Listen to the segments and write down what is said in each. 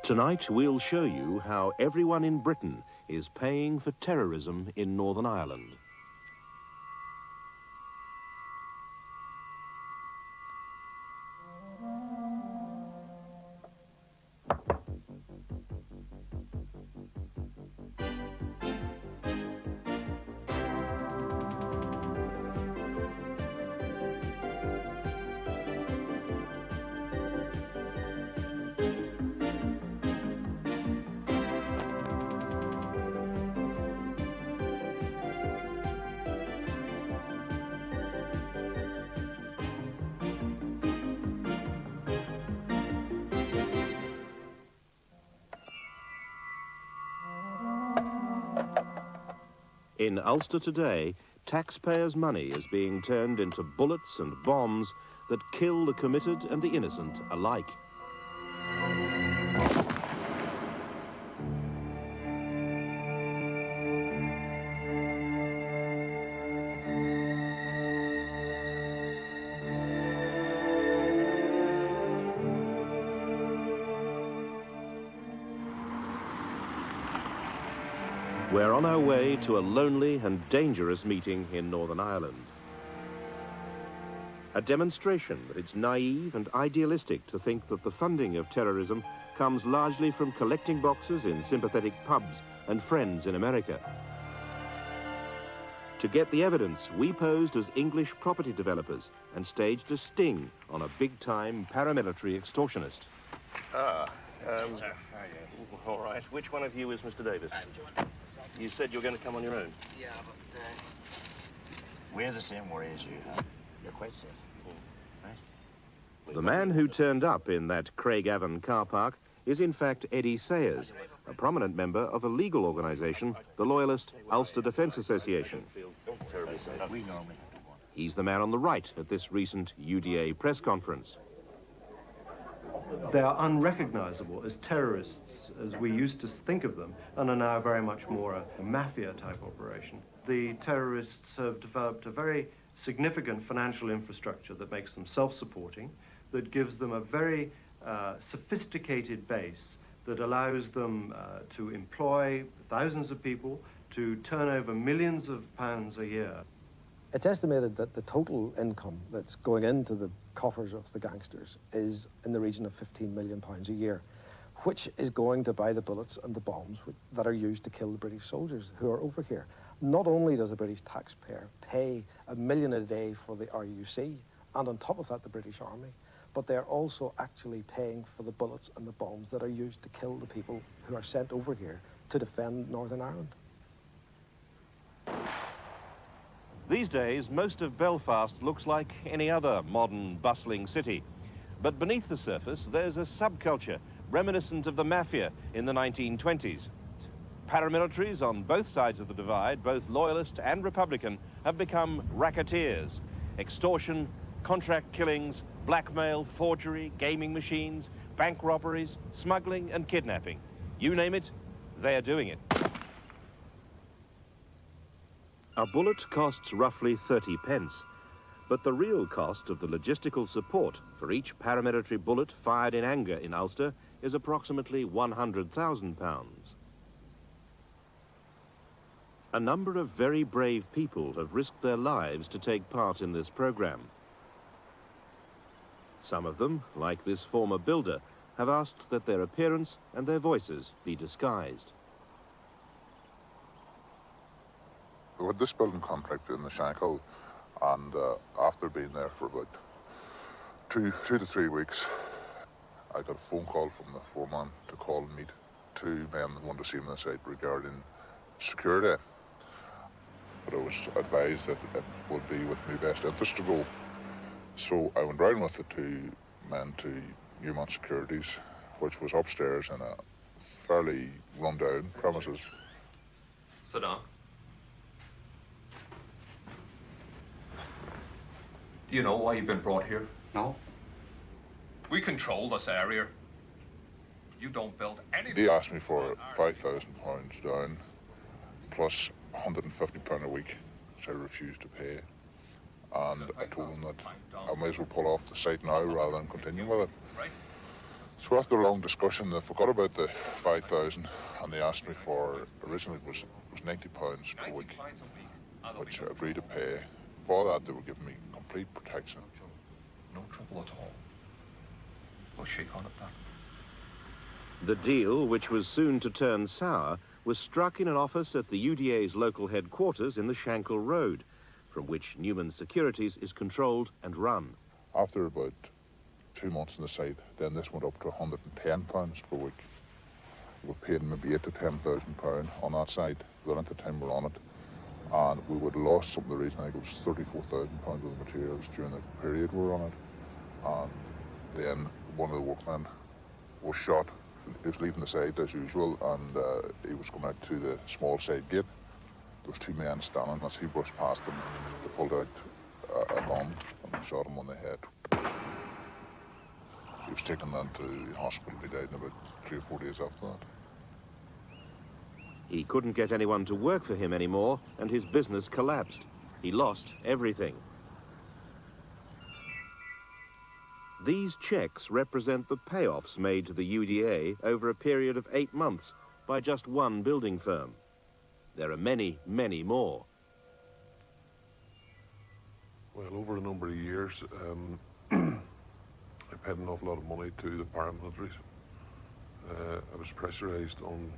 Tonight we'll show you how everyone in Britain is paying for terrorism in Northern Ireland. In Ulster today, taxpayers' money is being turned into bullets and bombs that kill the committed and the innocent alike. We're on our way to a lonely and dangerous meeting in Northern Ireland. A demonstration that it's naive and idealistic to think that the funding of terrorism comes largely from collecting boxes in sympathetic pubs and friends in America. To get the evidence, we posed as English property developers and staged a sting on a big-time paramilitary extortionist. Yes, sir. How are you? All right. Which one of you is Mr. Davis? I'm John. You said you were going to come on your own. Yeah, but we're the same worry as you, huh? You're quite safe. Right? The man who turned up in that Craigavon car park is in fact Eddie Sayers, a prominent member of a legal organisation, the Loyalist Ulster Defence Association. We normally have to warn. He's the man on the right at this recent UDA press conference. They are unrecognisable as terrorists as we used to think of them, and are now very much more a Mafia type operation. The terrorists have developed a very significant financial infrastructure that makes them self-supporting, that gives them a very sophisticated base that allows them to employ thousands of people, to turn over millions of pounds a year. It's estimated that the total income that's going into the coffers of the gangsters is in the region of £15 million a year, which is going to buy the bullets and the bombs that are used to kill the British soldiers who are over here. Not only does the British taxpayer pay £1 million a day for the RUC, and on top of that the British Army, but they're also actually paying for the bullets and the bombs that are used to kill the people who are sent over here to defend Northern Ireland. These days, most of Belfast looks like any other modern, bustling city. But beneath the surface, there's a subculture reminiscent of the Mafia in the 1920s. Paramilitaries on both sides of the divide, both Loyalist and Republican, have become racketeers. Extortion, contract killings, blackmail, forgery, gaming machines, bank robberies, smuggling and kidnapping. You name it, they are doing it. A bullet costs roughly 30 pence, but the real cost of the logistical support for each paramilitary bullet fired in anger in Ulster is approximately £100,000. A number of very brave people have risked their lives to take part in this program. Some of them, like this former builder, have asked that their appearance and their voices be disguised. We had this building contract in the Shankill, and after being there for about two to 3 weeks, I got a phone call from the foreman to call and meet two men that wanted to see me on the site regarding security. But I was advised that it would be with my best interest to go. So I went round with the two men to Newmont Securities, which was upstairs in a fairly run-down premises. Sit down. Do you know why you've been brought here? No. We control this area. You don't build anything. They asked me for £5,000 down, plus £150 a week, which I refused to pay. And I told them that I might as well pull off the site now rather than continue with it. Right. So after a long discussion, they forgot about the 5,000 and they asked me for, originally it was £90 per week, which I agreed to pay. For that, they were giving me complete protection. No trouble at all. We'll shake on at that. The deal, which was soon to turn sour, was struck in an office at the UDA's local headquarters in the Shankill Road, from which Newman Securities is controlled and run. After about 2 months on the site, then this went up to £110 per week. We paid maybe £8,000 to £10,000 on that site. Then at the time we were on it, and we would have lost some of the reason. I think it was £34,000 of the materials during the period we were on it. And then one of the workmen was shot. He was leaving the site as usual, and he was coming out to the small side gate. There was 2 men standing. As he brushed past them, they pulled out a gun and shot him on the head. He was taken then to the hospital. He died in about 3 or 4 days after that. He couldn't get anyone to work for him anymore, and his business collapsed. He lost everything. These checks represent the payoffs made to the UDA over a period of 8 months by just one building firm. There are many, many more. Well, over a number of years, I paid an awful lot of money to the paramilitaries. I was pressurised on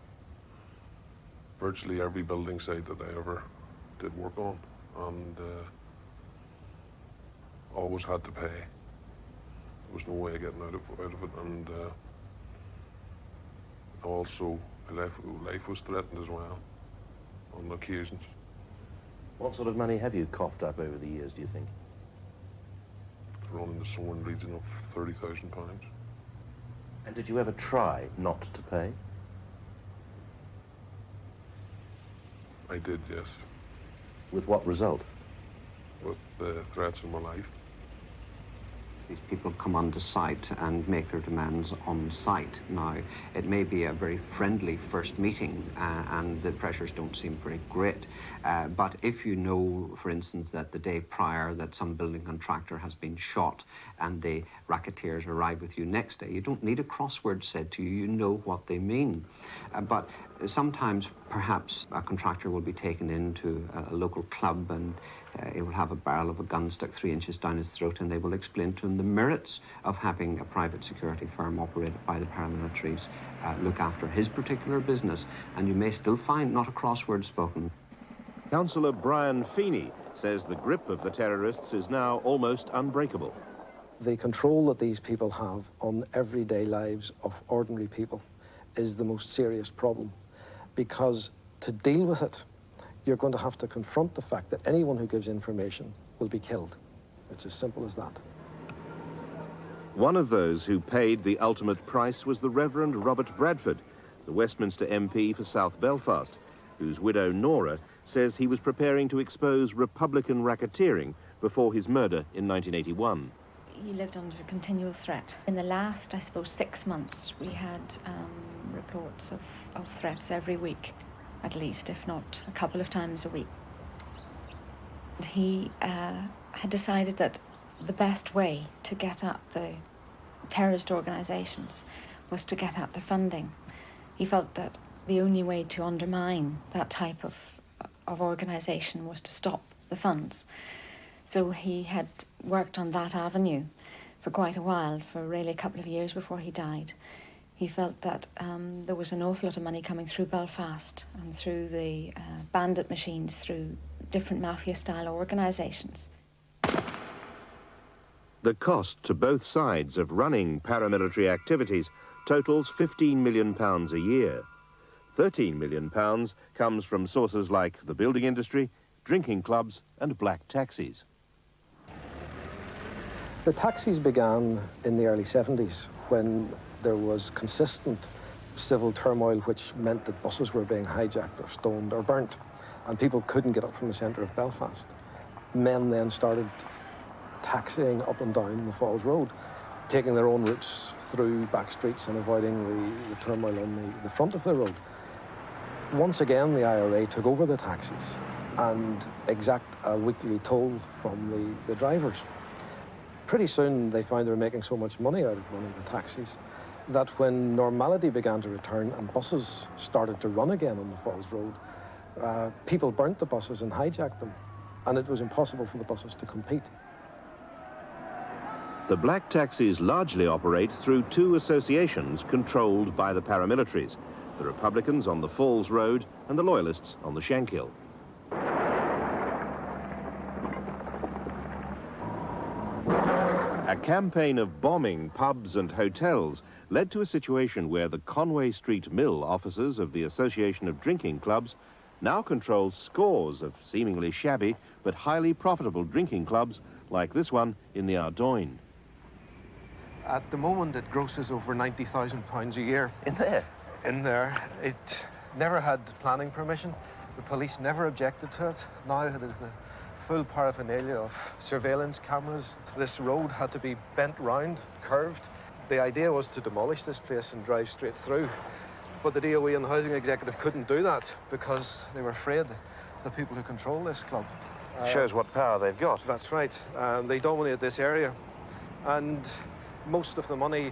virtually every building site that I ever did work on, and always had to pay. There was no way of getting out of it, and also life was threatened as well on occasions. What sort of money have you coughed up over the years, do you think? Around the Soren region of £30,000. And did you ever try not to pay? I did, yes. With what result? With the threats in my life. These people come onto site and make their demands on site. Now, it may be a very friendly first meeting and the pressures don't seem very great. But if you know, for instance, that the day prior that some building contractor has been shot and the racketeers arrive with you next day, you don't need a crossword said to you, you know what they mean. But sometimes perhaps a contractor will be taken into a local club and he will have a barrel of a gun stuck 3 inches down his throat, and they will explain to him the merits of having a private security firm operated by the paramilitaries look after his particular business, and you may still find not a crossword spoken. Councillor Brian Feeney says the grip of the terrorists is now almost unbreakable. The control that these people have on everyday lives of ordinary people is the most serious problem, because to deal with it, you're going to have to confront the fact that anyone who gives information will be killed. It's as simple as that. One of those who paid the ultimate price was the Reverend Robert Bradford, the Westminster MP for South Belfast, whose widow Nora says he was preparing to expose Republican racketeering before his murder in 1981. He lived under continual threat. In the last, I suppose, 6 months, we had reports of threats every week, at least, if not a couple of times a week. And he had decided that the best way to get at the terrorist organisations was to get at the funding. He felt that the only way to undermine that type of organisation was to stop the funds. So he had worked on that avenue for quite a while, for really a couple of years before he died. He felt that there was an awful lot of money coming through Belfast and through the bandit machines, through different mafia-style organisations. The cost to both sides of running paramilitary activities totals £15 million a year. £13 million comes from sources like the building industry, drinking clubs and black taxis. The taxis began in the early 70s when there was consistent civil turmoil, which meant that buses were being hijacked or stoned or burnt, and people couldn't get up from the centre of Belfast. Men then started taxiing up and down the Falls Road, taking their own routes through back streets and avoiding the turmoil on the front of the road. Once again, the IRA took over the taxis and exact a weekly toll from the drivers. Pretty soon, they found they were making so much money out of running the taxis that when normality began to return and buses started to run again on the Falls Road, people burnt the buses and hijacked them, and it was impossible for the buses to compete. The black taxis largely operate through two associations controlled by the paramilitaries, the Republicans on the Falls Road and the Loyalists on the Shankill. A campaign of bombing pubs and hotels led to a situation where the Conway Street Mill officers of the Association of Drinking Clubs now control scores of seemingly shabby but highly profitable drinking clubs like this one in the Ardoyne. At the moment, it grosses over £90,000 a year. In there? In there. It never had planning permission. The police never objected to it. Now it is the full paraphernalia of surveillance cameras. This road had to be bent round, curved. The idea was to demolish this place and drive straight through. But the DOE and the housing executive couldn't do that because they were afraid of the people who control this club. Shows what power they've got. That's right. They dominate this area. And most of the money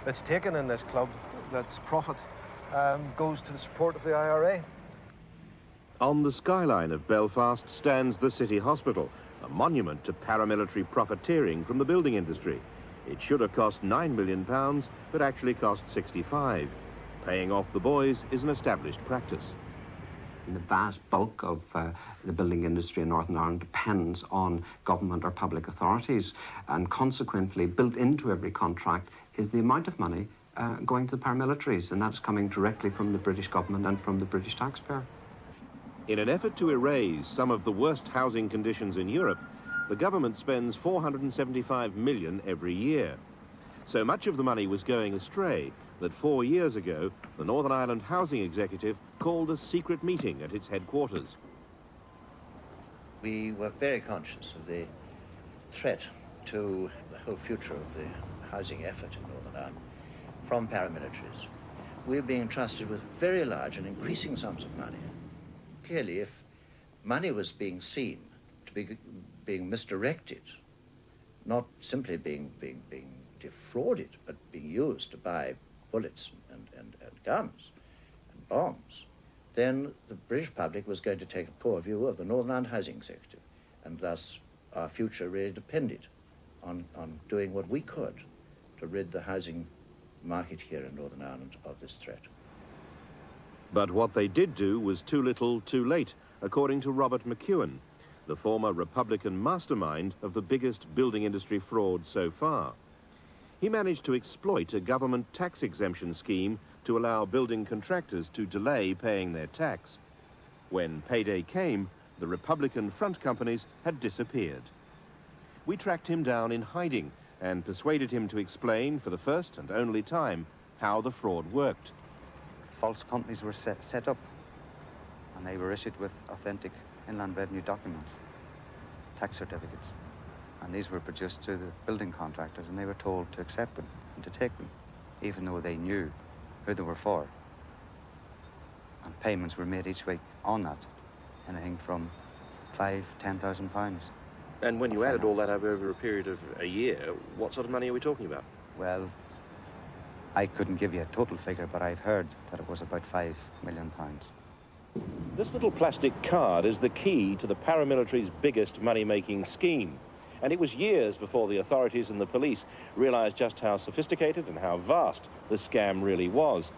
that's taken in this club, that's profit, goes to the support of the IRA. On the skyline of Belfast stands the City Hospital, a monument to paramilitary profiteering from the building industry. It should have cost £9 million, but actually cost 65. Paying off the boys is an established practice. The vast bulk of the building industry in Northern Ireland depends on government or public authorities, and consequently built into every contract is the amount of money going to the paramilitaries, and that's coming directly from the British government and from the British taxpayer. In an effort to erase some of the worst housing conditions in Europe, the government spends £475 million every year. So much of the money was going astray that 4 years ago, the Northern Ireland Housing Executive called a secret meeting at its headquarters. We were very conscious of the threat to the whole future of the housing effort in Northern Ireland from paramilitaries. We're being entrusted with very large and increasing sums of money. Clearly, if money was being seen to be being misdirected, not simply being defrauded, but being used to buy bullets and guns and bombs, then the British public was going to take a poor view of the Northern Ireland Housing Executive, and thus our future really depended on doing what we could to rid the housing market here in Northern Ireland of this threat. But what they did do was too little, too late, according to Robert Mccullough, the former Republican mastermind of the biggest building industry fraud so far. He managed to exploit a government tax exemption scheme to allow building contractors to delay paying their tax. When payday came, the Republican front companies had disappeared. We tracked him down in hiding and persuaded him to explain for the first and only time how the fraud worked. False companies were set up, and they were issued with authentic Inland Revenue documents, tax certificates, and these were produced to the building contractors, and they were told to accept them and to take them, even though they knew who they were for. And payments were made each week on that, anything from £5,000–10,000. And when you added all that up over a period of a year, what sort of money are we talking about? Well, I couldn't give you a total figure, but I've heard that it was about £5 million. This little plastic card is the key to the paramilitary's biggest money-making scheme. And it was years before the authorities and the police realized just how sophisticated and how vast the scam really was.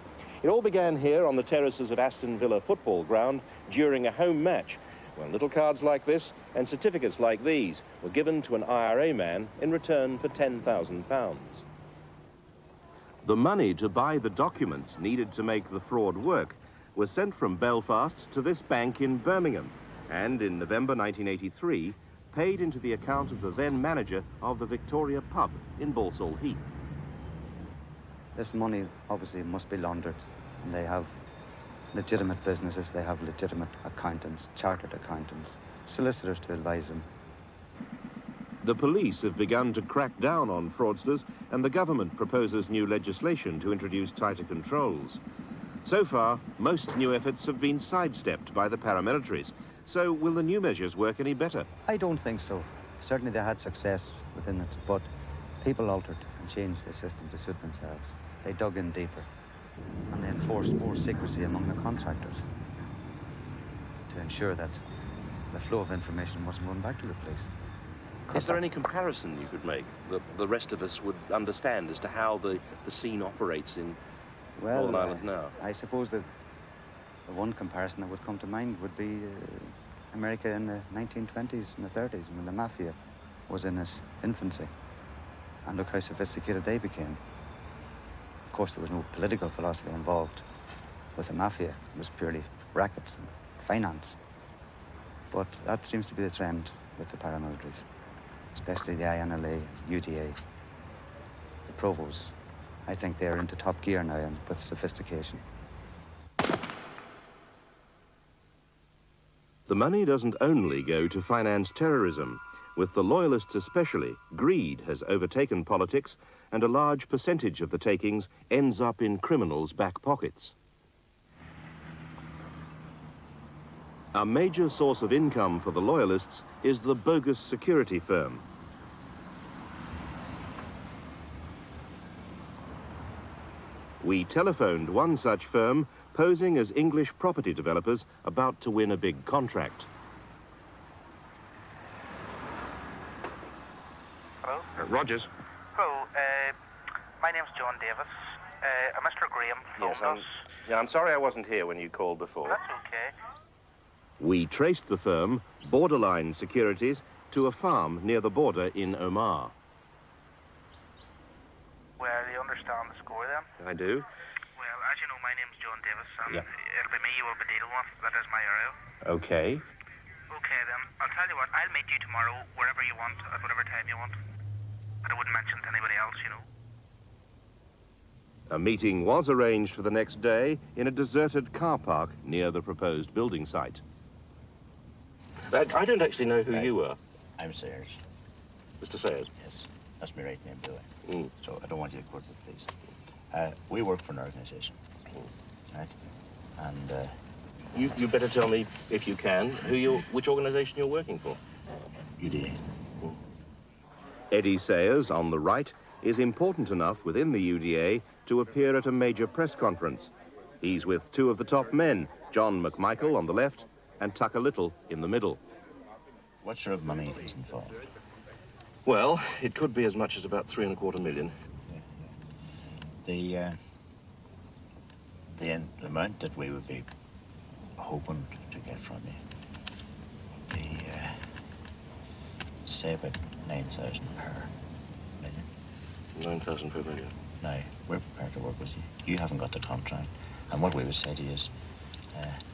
It all began here on the terraces at Aston Villa football ground during a home match, when little cards like this and certificates like these were given to an IRA man in return for £10,000. The money to buy the documents needed to make the fraud work was sent from Belfast to this bank in Birmingham, and in November 1983, paid into the account of the then manager of the Victoria pub in Balsall Heath. This money obviously must be laundered, and they have legitimate businesses, they have legitimate accountants, chartered accountants, solicitors to advise them. The police have begun to crack down on fraudsters, and the government proposes new legislation to introduce tighter controls. So far, most new efforts have been sidestepped by the paramilitaries. So will the new measures work any better? I don't think so. Certainly they had success within it, but people altered and changed the system to suit themselves. they dug in deeper and they enforced more secrecy among the contractors to ensure that the flow of information wasn't run back to the police. Is there any comparison you could make that the rest of us would understand as to how the scene operates in Northern Ireland now? I suppose that the one comparison that would come to mind would be America in the 1920s and the 30s, when the Mafia was in its infancy. And look how sophisticated they became. Of course, there was no political philosophy involved with the Mafia. It was purely rackets and finance. But that seems to be the trend with the paramilitaries, especially the INLA, UDA, the Provos. I think they're into top gear now and with sophistication. The money doesn't only go to finance terrorism. With the Loyalists especially, greed has overtaken politics, and a large percentage of the takings ends up in criminals' back pockets. A major source of income for the Loyalists is the bogus security firm. We telephoned one such firm posing as English property developers about to win a big contract. Hello? Rogers? Hello, my name's John Davis. Mr. Graham phoned us. I'm sorry I wasn't here when you called before. That's okay. We traced the firm, Borderline Securities, to a farm near the border in Omagh. Well, you understand the score then? I do. Well, as you know, my name's John Davis, and it'll be me you will be dealing with. That is my area. Okay. Okay, then. I'll tell you what, I'll meet you tomorrow, wherever you want, at whatever time you want. But I wouldn't mention it to anybody else, you know. A meeting was arranged for the next day in a deserted car park near the proposed building site. I don't actually know who you are. I'm Sayers. Mr. Sayers? Yes, that's my right name, Billy. So I don't want you to quote the police. We work for an organisation, right? And you better tell me, if you can, which organisation you're working for. UDA. Eddie Sayers, on the right, is important enough within the UDA to appear at a major press conference. He's with two of the top men, John McMichael on the left and Tucker Little in the middle. What sort of money is involved? Well, it could be as much as about $3.25 million. The amount that we would be hoping to get from you would be, say, about 9,000 per million. 9,000 per million. Now, we're prepared to work with you. You haven't got the contract. And what we would say to you is,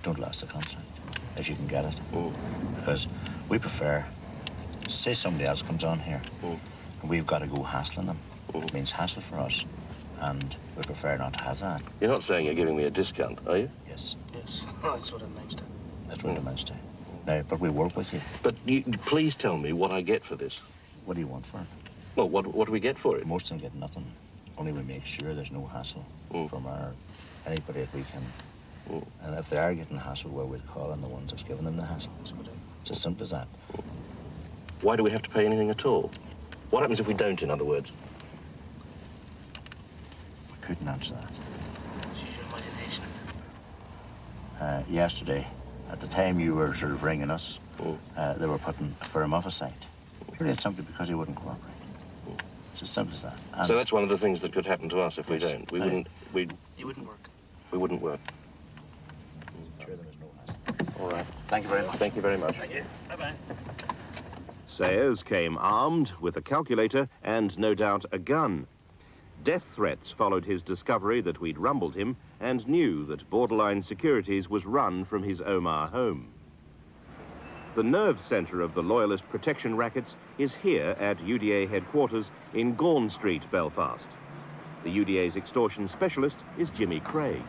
don't lose the contract, if you can get it. Because we prefer, say somebody else comes on here, and we've got to go hassling them. It means hassle for us, and we prefer not to have that. You're not saying you're giving me a discount, are you? Yes. Yes, that's what it amounts to. That's what it amounts to. Now, but we work with you. But please tell me what I get for this. What do you want for it? Well, what do we get for it? Most of them get nothing. Only we make sure there's no hassle from anybody that we can. And if they are getting hassle, well, we'll call on the ones that's giving them the hassle. It's as simple as that. Why do we have to pay anything at all? What happens if we don't, in other words? We couldn't answer that. Use your imagination. Yesterday, at the time you were sort of ringing us, they were putting a firm off a site. Purely and simply because he wouldn't cooperate. It's as simple as that. And so that's one of the things that could happen to us if we don't. You wouldn't work. We wouldn't work. Sure, there was no hassle. All right. Thank you very much. Thank you very much. Thank you. Bye-bye. Sayers came armed with a calculator and, no doubt, a gun. Death threats followed his discovery that we'd rumbled him and knew that Borderline Securities was run from his Omagh home. The nerve centre of the Loyalist protection rackets is here at UDA headquarters in Gawn Street, Belfast. The UDA's extortion specialist is Jimmy Craig.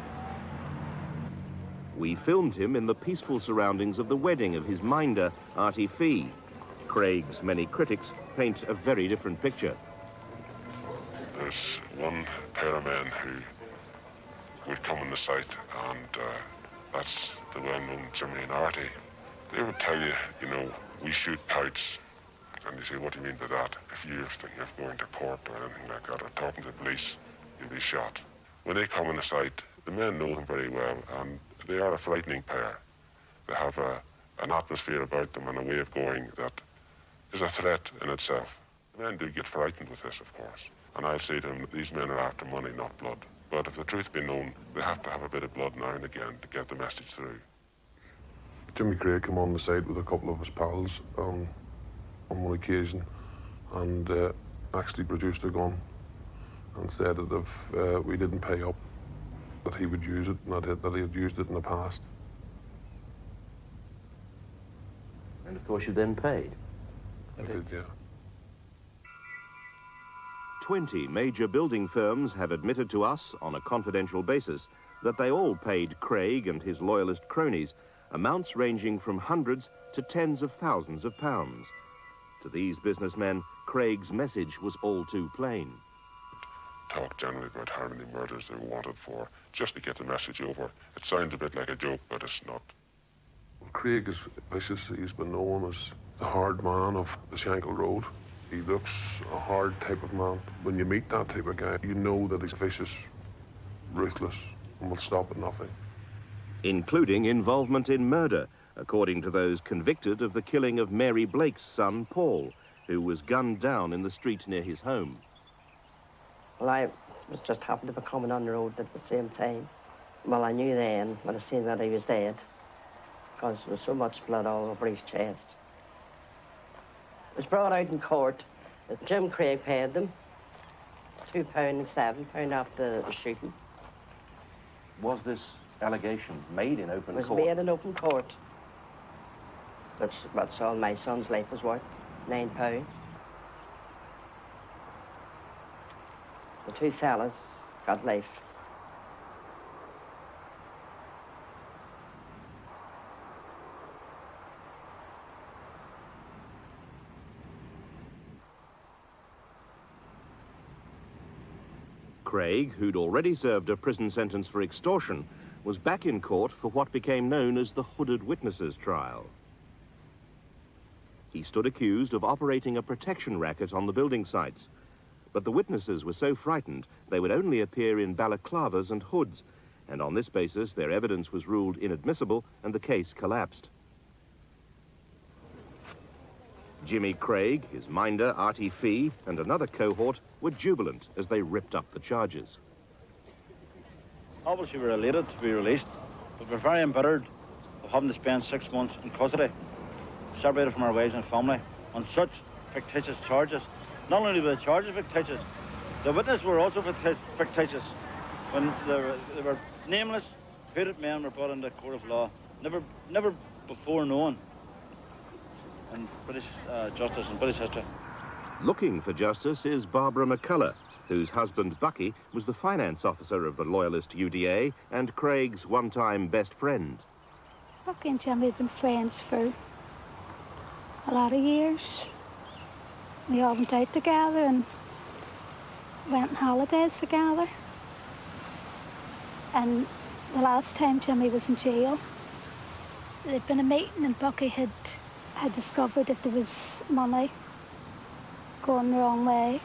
We filmed him in the peaceful surroundings of the wedding of his minder, Artie Fee. Craig's many critics paint a very different picture. There's one pair of men who would come on the site, and that's the well-known Jimmy and Artie. They would tell you, we shoot pouts. And you say, what do you mean by that? If you're thinking of going to court or anything like that, or talking to the police, you'll be shot. when they come on the site, the men know them very well, and they are a frightening pair. They have an atmosphere about them and a way of going that is a threat in itself. The men do get frightened with this, of course, and I'll say to them that these men are after money, not blood. But if the truth be known, they have to have a bit of blood now and again to get the message through. Jimmy Craig came on the site with a couple of his pals on one occasion and actually produced a gun and said that if we didn't pay up, that he would use it, and that he had used it in the past. And of course you then paid. I did, yeah. 20 major building firms have admitted to us, on a confidential basis, that they all paid Craig and his loyalist cronies amounts ranging from hundreds to tens of thousands of pounds. To these businessmen, Craig's message was all too plain. Talk generally about how many murders they were wanted for, just to get the message over. It sounds a bit like a joke, but it's not. Craig is vicious. He's been known as the hard man of the Shankill Road. He looks a hard type of man. When you meet that type of guy, you know that he's vicious, ruthless, and will stop at nothing. Including involvement in murder, according to those convicted of the killing of Mary Blake's son, Paul, who was gunned down in the street near his home. Well, I was just happened to be coming on the road at the same time. Well, I knew then, when I seen that he was dead, because there was so much blood all over his chest. It was brought out in court that Jim Craig paid them £2 and £7 after the shooting. Was this allegation made in open court? It was made in open court. That's all my son's life was worth, £9. The two fellas got life. Craig, who'd already served a prison sentence for extortion, was back in court for what became known as the Hooded Witnesses trial. He stood accused of operating a protection racket on the building sites, but the witnesses were so frightened they would only appear in balaclavas and hoods, and on this basis their evidence was ruled inadmissible and the case collapsed. Jimmy Craig, his minder, Artie Fee, and another cohort were jubilant as they ripped up the charges. Obviously we're elated to be released, but we're very embittered of having to spend 6 months in custody, separated from our wives and family, on such fictitious charges. Not only were the charges fictitious, the witnesses were also fictitious. When they were nameless, hated men were brought into the court of law, never before known in British justice and British history. Looking for justice is Barbara Mccullough, whose husband Bucky was the finance officer of the loyalist UDA and Craig's one-time best friend. Bucky and Jimmy had been friends for a lot of years. We all went out together and went on holidays together. And the last time Jimmy was in jail, there'd been a meeting and Bucky had discovered that there was money going the wrong way.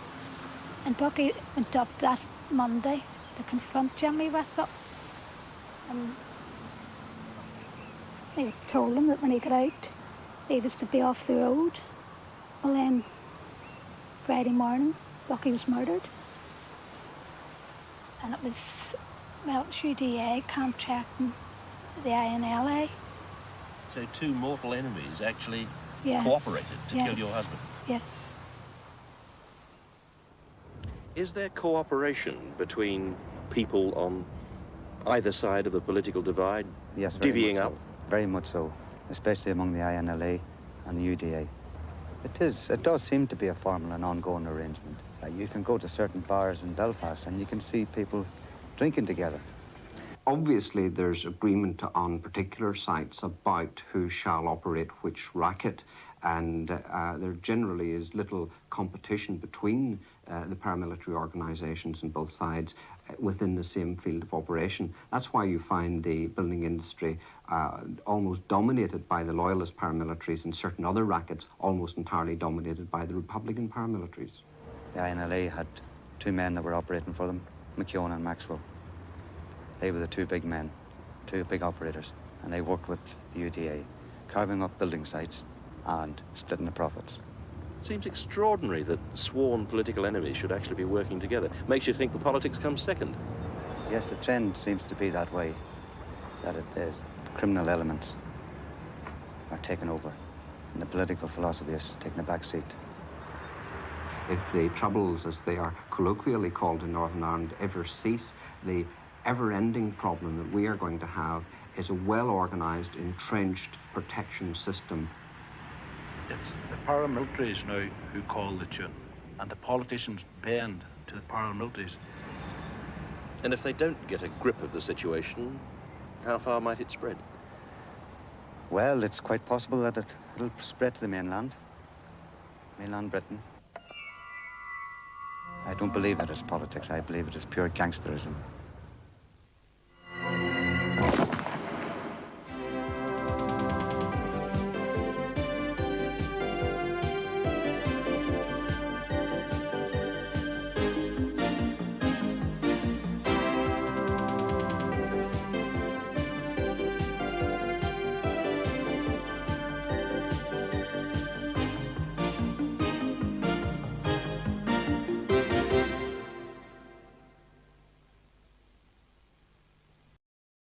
And Bucky went up that Monday to confront Jimmy with it. And he told him that when he got out, he was to be off the road. Well then, Friday morning, Bucky was murdered. And it was, well, UDA contracting the INLA. So two mortal enemies actually Yes. cooperated to Yes. kill your husband? Yes. Is there cooperation between people on either side of the political divide? Yes, divvying up? Very much so, especially among the INLA and the UDA. It does seem to be a formal and ongoing arrangement. You can go to certain bars in Belfast and you can see people drinking together. Obviously, there's agreement on particular sites about who shall operate which racket, and there generally is little competition between the paramilitary organisations on both sides within the same field of operation. That's why you find the building industry almost dominated by the loyalist paramilitaries, and certain other rackets almost entirely dominated by the Republican paramilitaries. The INLA had two men that were operating for them, McCullough and Maxwell. They were the two big men, two big operators, and they worked with the UDA, carving up building sites and splitting the profits. It seems extraordinary that sworn political enemies should actually be working together. Makes you think the politics comes second. Yes, the trend seems to be that way, that the criminal elements are taking over, and the political philosophy is taking a back seat. If the troubles, as they are colloquially called in Northern Ireland, ever cease, the ever-ending problem that we are going to have is a well-organised, entrenched protection system. It's the paramilitaries now who call the tune, and the politicians bend to the paramilitaries. And if they don't get a grip of the situation, how far might it spread? Well, it's quite possible that it'll spread to the mainland Britain. I don't believe that it's politics. I believe it is pure gangsterism.